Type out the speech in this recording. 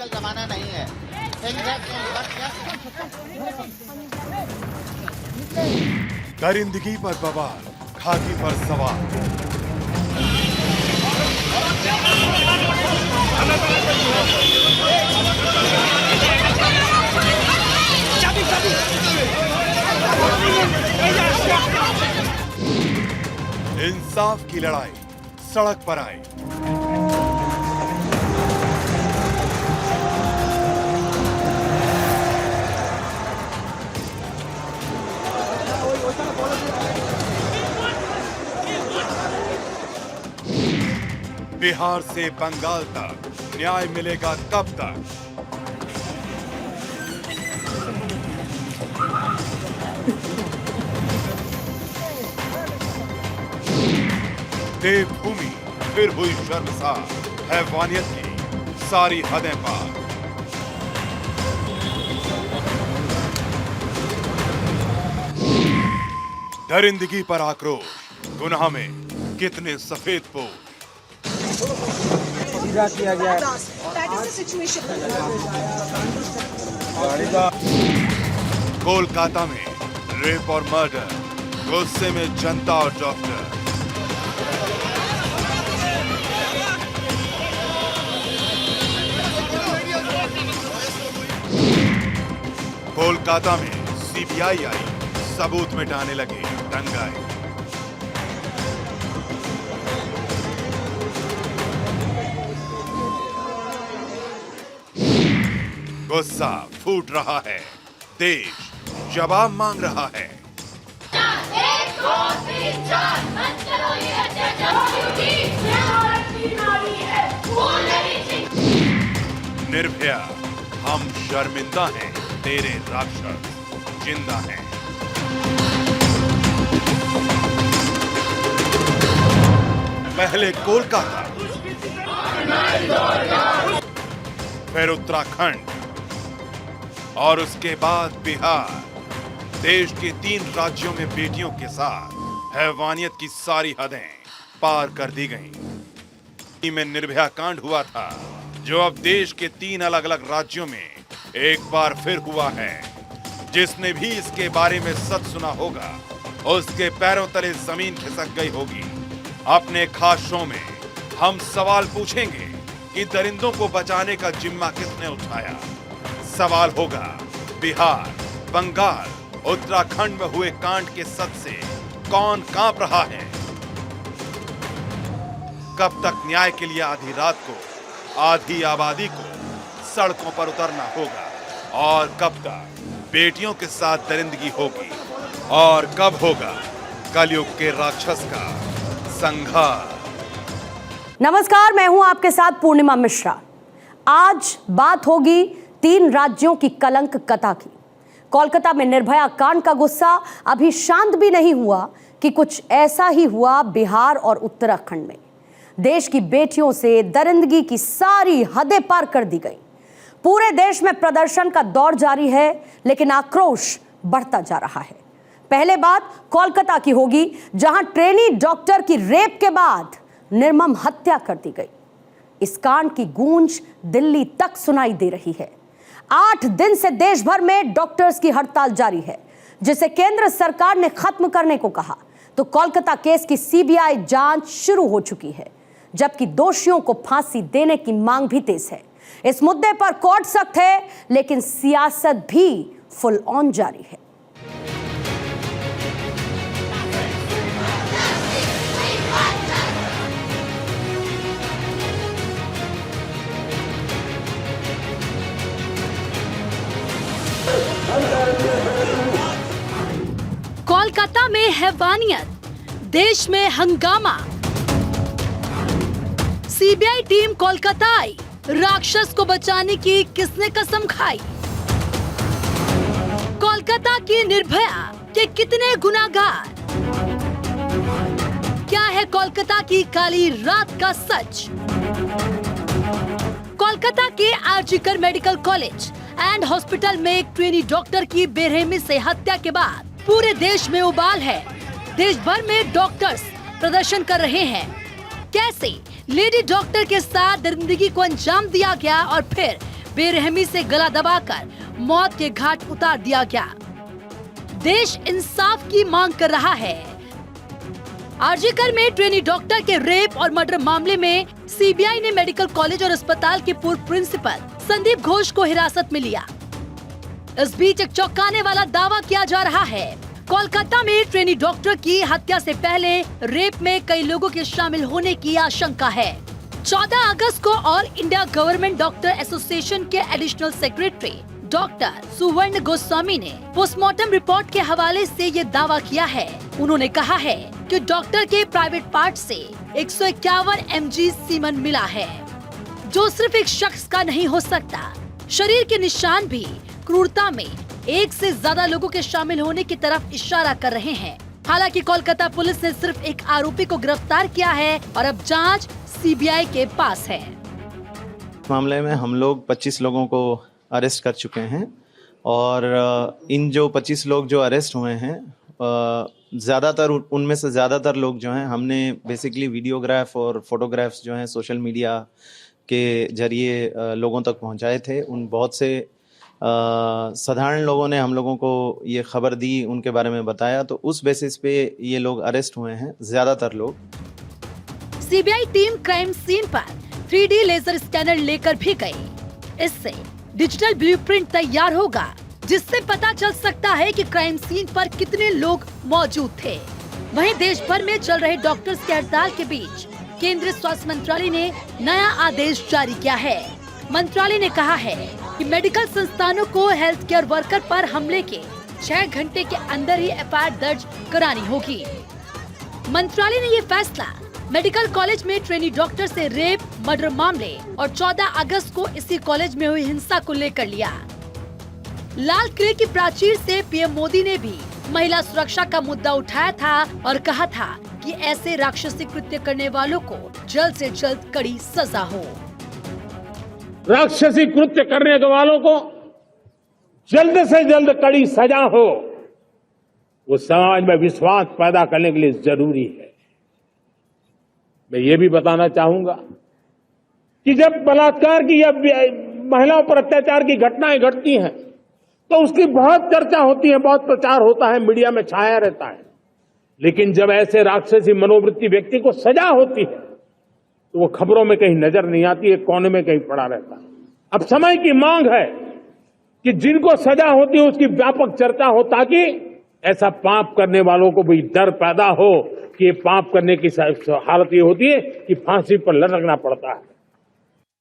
जमाना नहीं है। दरिंदगी पर बवाल, खाकी पर सवाल। इंसाफ की लड़ाई सड़क पर आई। बिहार से बंगाल तक न्याय मिलेगा कब तक? देवभूमि फिर हुई शर्मसार, हैवानियत की सारी हदें पार। दरिंदगी पर आक्रोश, गुनाह में कितने सफेद पोश। किया गया है। कोलकाता में रेप और मर्डर, गुस्से में जनता और डॉक्टर। कोलकाता में सीबीआई आई, सबूत मिटाने लगे दंगाई। गुस्सा फूट रहा है, देश जवाब मांग रहा है। निर्भया, हम शर्मिंदा हैं, तेरे राक्षस जिंदा हैं। पहले कोलकाता, फिर उत्तराखंड और उसके बाद बिहार। देश के 3 राज्यों में बेटियों के साथ हैवानियत की सारी हदें पार कर दी गईं। में निर्भया कांड हुआ था, जो अब देश के 3 अलग-अलग राज्यों में एक बार फिर हुआ है। जिसने भी इसके बारे में सच सुना होगा, उसके पैरों तले जमीन खिसक गई होगी। अपने खास शो में हम सवाल पूछेंगे कि दरिंदों को बचाने का जिम्मा किसने उठाया। सवाल होगा, बिहार, बंगाल, उत्तराखंड में हुए कांड के सच से कौन कांप रहा है? कब तक न्याय के लिए आधी रात को, आधी आबादी को सड़कों पर उतरना होगा? और कब तक बेटियों के साथ दरिंदगी होगी? और कब होगा कलयुग के राक्षस का संहार? नमस्कार, मैं हूं आपके साथ पूर्णिमा मिश्रा। आज बात होगी 3 राज्यों की कलंक कथा की। कोलकाता में निर्भया कांड का गुस्सा अभी शांत भी नहीं हुआ कि कुछ ऐसा ही हुआ बिहार और उत्तराखंड में। देश की बेटियों से दरिंदगी की सारी हदें पार कर दी गई। पूरे देश में प्रदर्शन का दौर जारी है, लेकिन आक्रोश बढ़ता जा रहा है। पहले बात कोलकाता की होगी, जहां ट्रेनी डॉक्टर की रेप के बाद निर्मम हत्या कर दी गई। इस कांड की गूंज दिल्ली तक सुनाई दे रही है। 8 दिन से देश भर में डॉक्टर्स की हड़ताल जारी है, जिसे केंद्र सरकार ने खत्म करने को कहा। तो कोलकाता केस की सीबीआई जांच शुरू हो चुकी है, जबकि दोषियों को फांसी देने की मांग भी तेज है। इस मुद्दे पर कोर्ट सख्त है, लेकिन सियासत भी फुल ऑन जारी है। कोलकाता में हैवानियत, देश में हंगामा। सीबीआई टीम कोलकाता आई, राक्षस को बचाने की किसने कसम खाई? कोलकाता की निर्भया के कितने गुनाहगार? क्या है कोलकाता की काली रात का सच? कोलकाता के RG Kar medical college and hospital में एक ट्रेनी डॉक्टर की बेरहमी से हत्या के बाद पूरे देश में उबाल है। देश भर में डॉक्टर्स प्रदर्शन कर रहे हैं। कैसे लेडी डॉक्टर के साथ दरिंदगी को अंजाम दिया गया और फिर बेरहमी से गला दबाकर मौत के घाट उतार दिया गया। देश इंसाफ की मांग कर रहा है। आरजीकर में ट्रेनी डॉक्टर के रेप और मर्डर मामले में सीबीआई ने मेडिकल कॉलेज और अस्पताल के पूर्व प्रिंसिपल संदीप घोष को हिरासत में लिया। इस बीच एक चौंकाने वाला दावा किया जा रहा है। कोलकाता में ट्रेनी डॉक्टर की हत्या से पहले रेप में कई लोगों के शामिल होने की आशंका है। 14 अगस्त को all India government doctor association के एडिशनल सेक्रेटरी डॉक्टर सुवर्ण गोस्वामी ने पोस्टमार्टम रिपोर्ट के हवाले से ये दावा किया है। उन्होंने कहा है कि डॉक्टर के प्राइवेट पार्ट से 151 mg सीमन मिला है, जो सिर्फ एक शख्स का नहीं हो सकता। शरीर के निशान भी क्रूरता में एक से ज्यादा लोगों के शामिल होने की तरफ इशारा कर रहे हैं। हालांकि कोलकाता पुलिस ने सिर्फ एक आरोपी को गिरफ्तार किया है और अब जांच सीबीआई के पास है। मामले में हम लोग 25 लोगों को अरेस्ट कर चुके हैं और इन जो 25 लोग जो अरेस्ट हुए हैं, ज़्यादातर उनमें से ज़्यादातर लोग जो हैं हमने बेसिकली वीडियोग्राफ और फोटोग्राफ्स जो हैं सोशल मीडिया के जरिए लोगों तक पहुंचाए थे। उन बहुत से साधारण लोगों ने हम लोगों को ये खबर दी, उनके बारे में बताया, तो उस बेसिस पे ये लोग अरेस्ट हुए हैं, ज़्यादातर लोग। सीबीआई टीम क्राइम सीन पर 3D लेजर स्कैनर लेकर भी गई। इससे डिजिटल ब्लूप्रिंट तैयार होगा, जिससे पता चल सकता है कि क्राइम सीन पर कितने लोग मौजूद थे। वहीं देश भर में चल रहे डॉक्टर्स की हड़ताल के बीच केंद्रीय स्वास्थ्य मंत्रालय ने नया आदेश जारी किया है। मंत्रालय ने कहा है कि मेडिकल संस्थानों को हेल्थ केयर वर्कर पर हमले के 6 घंटे के अंदर ही FIR दर्ज करानी होगी। मंत्रालय ने ये फैसला मेडिकल कॉलेज में ट्रेनी डॉक्टर से रेप मर्डर मामले और 14 अगस्त को इसी कॉलेज में हुई हिंसा को लेकर लिया। लाल किले की प्राचीर से पीएम मोदी ने भी महिला सुरक्षा का मुद्दा उठाया था और कहा था कि ऐसे राक्षसी कृत्य करने वालों को जल्द से जल्द कड़ी सजा हो। राक्षसी कृत्य करने वालों को जल्द से जल्द कड़ी सजा हो, वो समाज में विश्वास पैदा करने के लिए जरूरी है। मैं ये भी बताना चाहूंगा कि जब बलात्कार की या महिलाओं पर अत्याचार की घटनाएं घटती हैं तो उसकी बहुत चर्चा होती है, बहुत प्रचार होता है, मीडिया में छाया रहता है। लेकिन जब ऐसे राक्षसी मनोवृत्ति व्यक्ति को सजा होती है तो वो खबरों में कहीं नजर नहीं आती है, कोने में कहीं पड़ा रहता है। अब समय की मांग है कि जिनको सजा होती है उसकी व्यापक चर्चा हो, ताकि ऐसा पाप करने वालों को भी डर पैदा हो कि ये पाप करने की हालत ये होती है कि फांसी पर लटकना पड़ता है।